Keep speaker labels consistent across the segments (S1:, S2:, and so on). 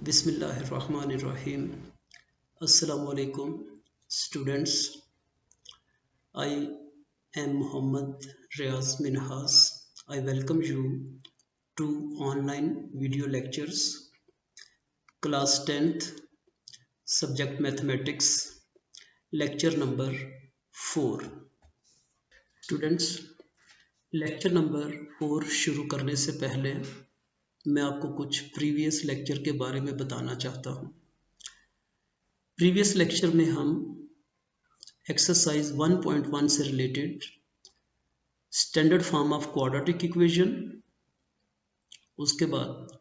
S1: Bismillahirrahmanirrahim. Assalamu alaikum, students. I am Muhammad Riaz Minhas. I welcome you to online video lectures, class 10th, subject mathematics, lecture number 4. Students, lecture number 4 शुरू करने से पहले मैं आपको कुछ previous lecture के बारे में बताना चाहता हूँ। प्रीवियस लेक्चर में हम एक्सरसाइज 1.1 से related standard form of quadratic equation, उसके बाद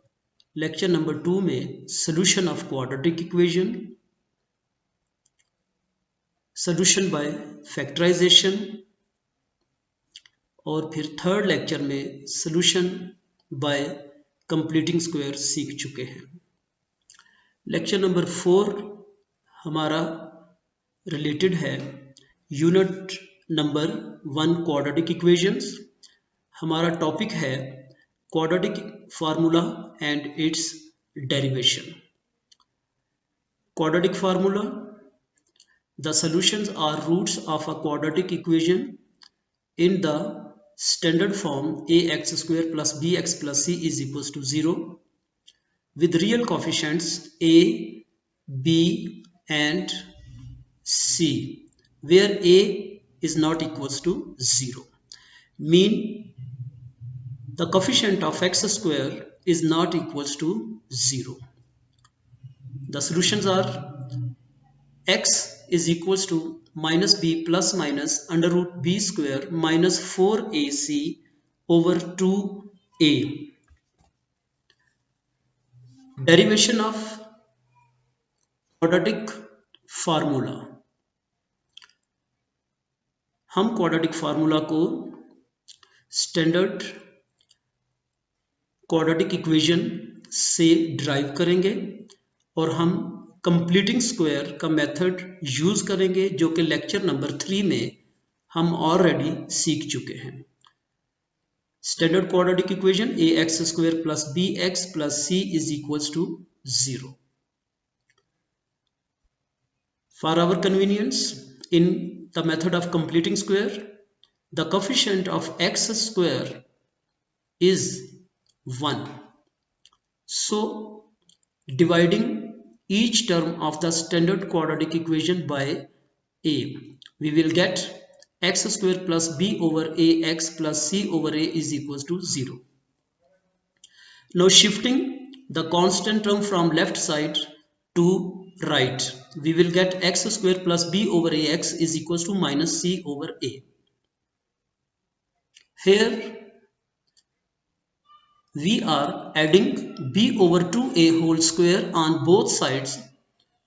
S1: लेक्चर नंबर 2 में solution of quadratic equation, solution by factorisation, और फिर थर्ड लेक्चर में सॉल्यूशन बाय कंप्लीटिंग स्क्वायर सीख चुके हैं। लेक्चर नंबर 4 हमारा रिलेटेड है यूनिट नंबर 1 क्वाड्रेटिक इक्वेशंस। हमारा टॉपिक है quadratic formula and its derivation. Quadratic formula: the solutions or roots of a quadratic equation in the standard form ax square plus bx plus c is equals to 0 with real coefficients a, b and c, where a is not equals to 0. Mean the coefficient of x square is not equals to 0. The solutions are x is equals to minus b plus minus under root b square minus 4ac over 2a. Derivation of quadratic formula: हम quadratic formula को standard quadratic equation से drive करेंगे और हम completing square का method use करेंगे, जो कि लेक्चर नंबर 3 में हम ऑलरेडी सीख चुके हैं। Standard quadratic equation a x square plus b x plus c is equals to 0। For our convenience, in the method of completing square, the coefficient of x square is 1, so dividing each term of the standard quadratic equation by a, we will get x square plus b over ax plus c over a is equals to 0. Now shifting the constant term from left side to right, we will get x square plus b over ax is equals to minus c over a. Here we are adding b over 2a whole square on both sides.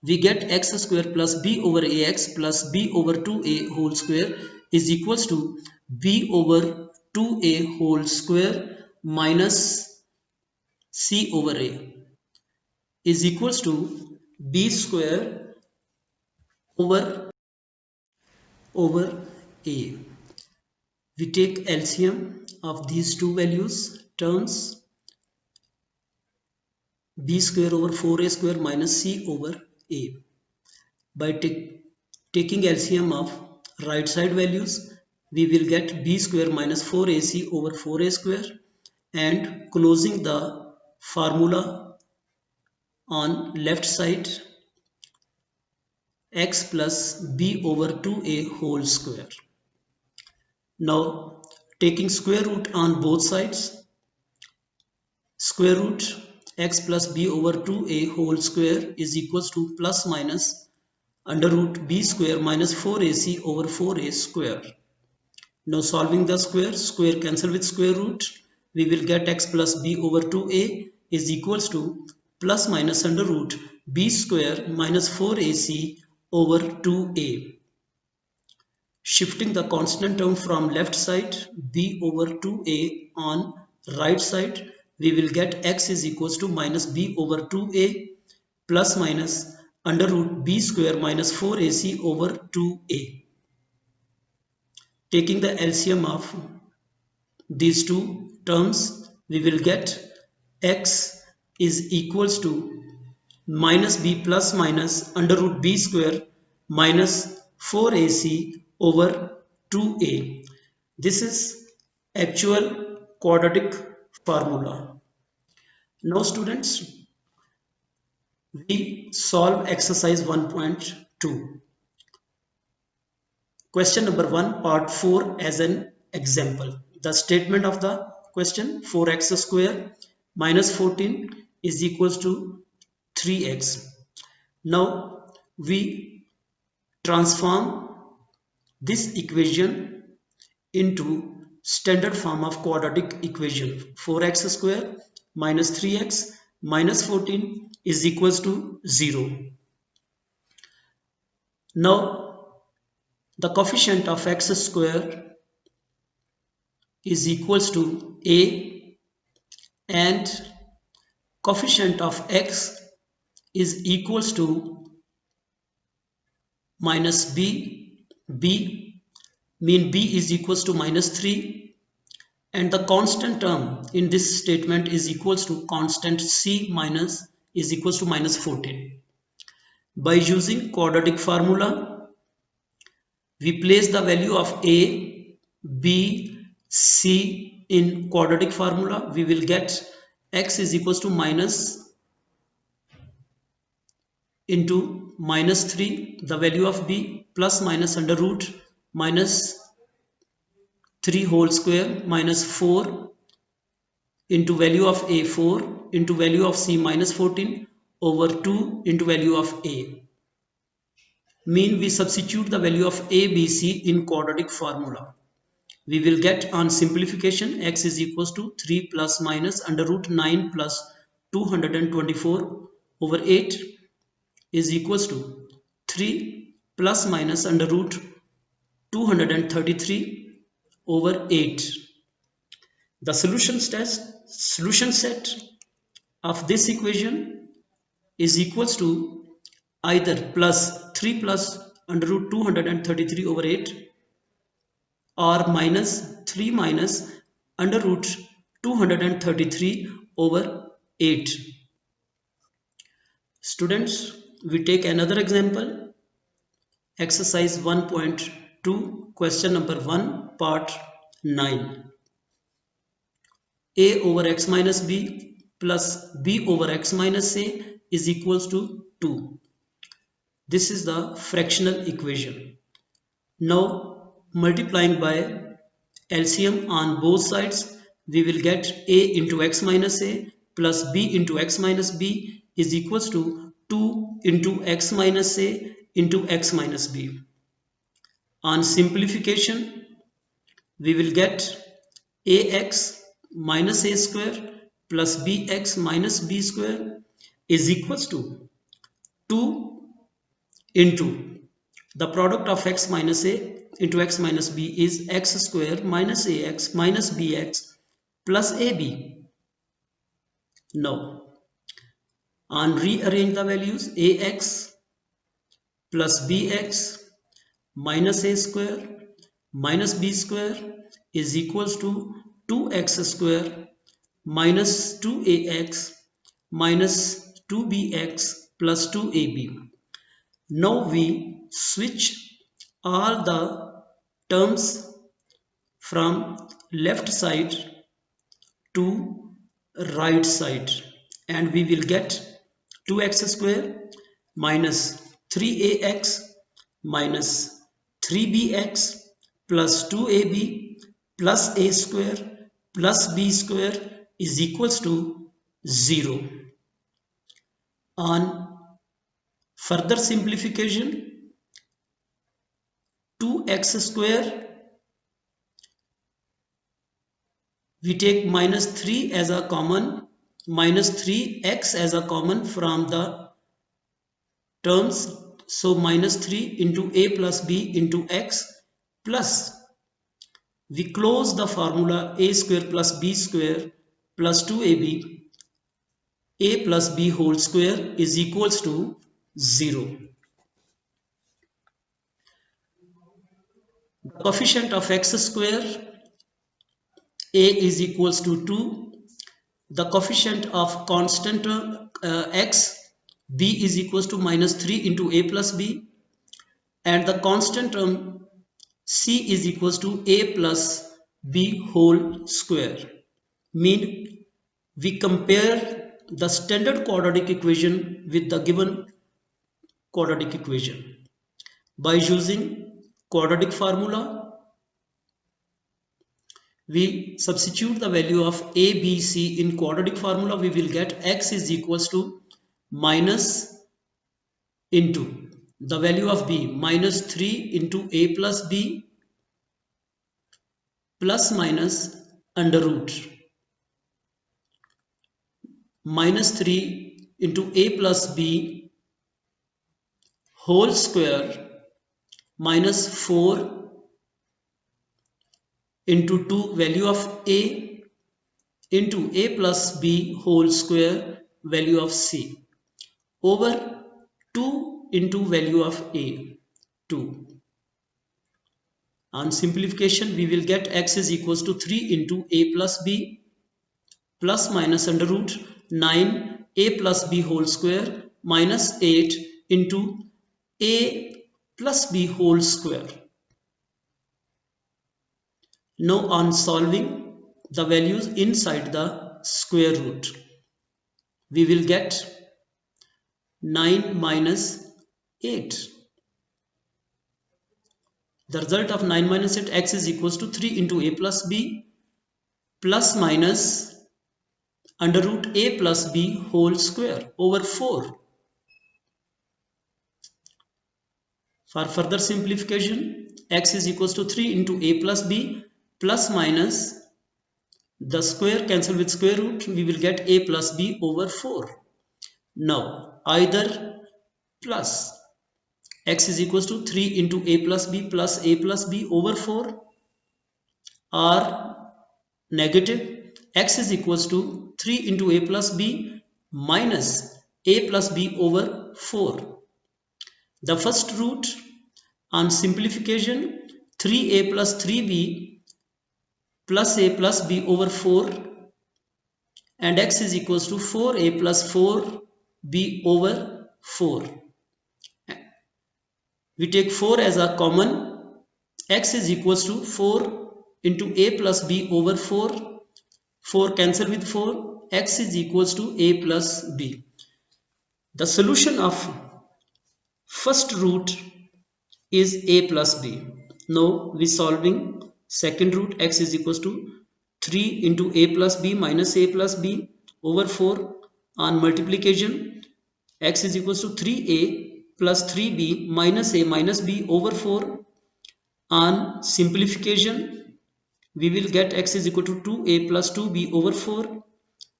S1: We get x square plus b over ax plus b over 2a whole square is equals to b over 2a whole square minus c over a is equals to b square over a. We take LCM of these two values terms, b square over 4a square minus c over a. By taking LCM of right side values, we will get b square minus 4ac over 4a square, and closing the formula on left side, x plus b over 2a whole square. Now taking square root on both sides, square root x plus b over 2a whole square is equals to plus minus under root b square minus 4ac over 4a square. Now solving the square cancel with square root, we will get x plus b over 2a is equals to plus minus under root b square minus 4ac over 2a. Shifting the constant term from left side, b over 2a on right side, we will get x is equals to minus b over 2a plus minus under root b square minus 4ac over 2a. Taking the LCM of these two terms, we will get x is equals to minus b plus minus under root b square minus 4ac over 2a. This is actual quadratic formula. Now students, we solve exercise 1.2. Question number 1, part 4 as an example. The statement of the question, 4x square minus 14 is equals to 3x. Now we transform this equation into standard form of quadratic equation. 4x square minus 3x minus 14 is equals to 0. Now the coefficient of x square is equals to a and coefficient of x is equals to minus b. B mean b is equals to minus 3, and the constant term in this statement is equals to constant c minus is equals to minus 14. By using quadratic formula, we place the value of a, b, c in quadratic formula. We will get x is equals to minus into minus 3, the value of b, plus minus under root minus 3 whole square minus 4 into value of a 4 into value of c minus 14 over 2 into value of a. Mean we substitute the value of a, b, c in quadratic formula. We will get on simplification x is equals to 3 plus minus under root 9 plus 224 over 8 is equals to 3 plus minus under root 233 over 8. The solution set of this equation is equals to either plus 3 plus under root 233 over 8 or minus 3 minus under root 233 over 8. Students, we take another example. Exercise 1.2, question number 1, part 9. A over x minus b plus b over x minus a is equals to 2. This is the fractional equation. Now multiplying by LCM on both sides, we will get a into x minus a plus b into x minus b is equals to 2 into x minus a into x minus b. On simplification, we will get ax minus a square plus bx minus b square is equals to 2 into the product of x minus a into x minus b is x square minus ax minus bx plus ab. Now on rearrange the values, ax plus bx minus a square minus b square is equals to 2x square minus 2ax minus 2bx plus 2ab. Now we switch all the terms from left side to right side and we will get 2x square minus 3ax minus 3bx plus 2ab plus a square plus b square is equals to 0. On further simplification, 2x square, we take minus 3 as a common, minus 3x as a common from the terms. So minus 3 into a plus b into x plus, we close the formula a square plus b square plus 2ab, a plus b whole square is equals to 0. The coefficient of x square, a is equals to 2. The coefficient of constant x, b is equals to minus 3 into a plus b, and the constant term c is equals to a plus b whole square. Mean we compare the standard quadratic equation with the given quadratic equation. By using quadratic formula, we substitute the value of a, b, c in quadratic formula. We will get x is equals to minus into the value of b minus 3 into a plus b plus minus under root minus 3 into a plus b whole square minus 4 into 2 value of a into a plus b whole square value of c over 2 into value of a 2. On simplification, we will get x is equals to 3 into a plus b plus minus under root 9 a plus b whole square minus 8 into a plus b whole square. Now on solving the values inside the square root, we will get 9 minus 8. The result of 9 minus 8, x is equals to 3 into a plus b plus minus under root a plus b whole square over 4. For further simplification, x is equals to 3 into a plus b plus minus the square cancel with square root, we will get a plus b over 4. Now either plus x is equals to 3 into a plus b over 4 or negative x is equals to 3 into a plus b minus a plus b over 4. The first root on simplification 3a plus 3b plus a plus b over 4 and x is equals to 4a plus 4b over 4. We take 4 as a common, x is equals to 4 into a plus b over 4, 4 cancel with 4, x is equals to a plus b. The solution of first root is a plus b. Now we solving second root, x is equals to 3 into a plus b minus a plus b over 4. On multiplication, x is equals to 3a plus 3b minus a minus b over 4. On simplification, we will get x is equal to 2a plus 2b over 4.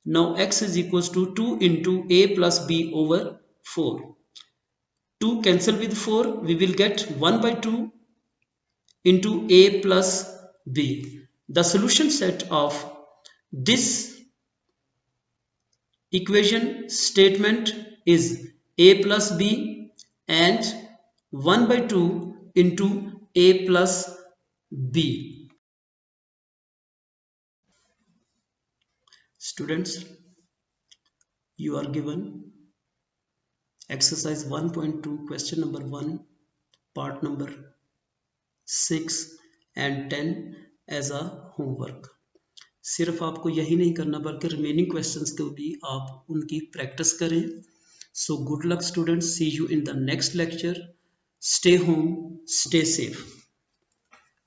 S1: Now x is equals to 2 into a plus b over 4. 2 cancel with 4, we will get 1 by 2 into a plus b. The solution set of this equation statement is a plus b and 1 by 2 into a plus b. Students, you are given exercise 1.2 question number 1 part number 6 and 10 as a homework. सिर्फ आपको यही नहीं करना बल्कि remaining questions को भी आप उनकी प्रैक्टिस करें. So good luck students, see you in the next lecture. Stay home, stay safe.